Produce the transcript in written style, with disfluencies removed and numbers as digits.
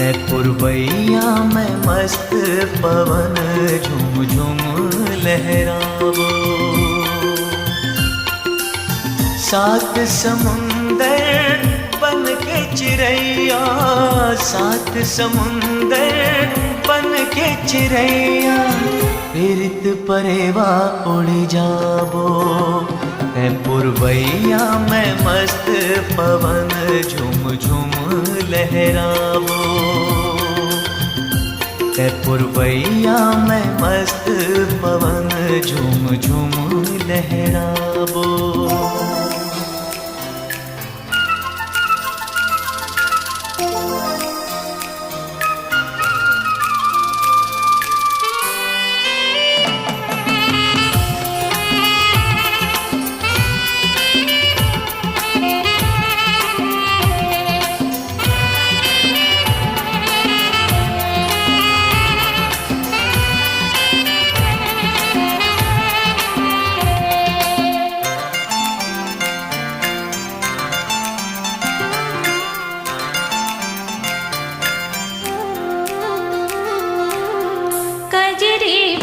है पुरवैया में मस्त पवन झुम झुम लहरावो। सात समुंदर बन के चिड़ैया, सात समुंदर बन के चिड़ैया, फिरत परेवा उड़ जाबो। है पुरवैया में मस्त पवन झुम झुम लहरावो। है पुरवैया में मस्त पवन झुम झुम लहरावो। कजरी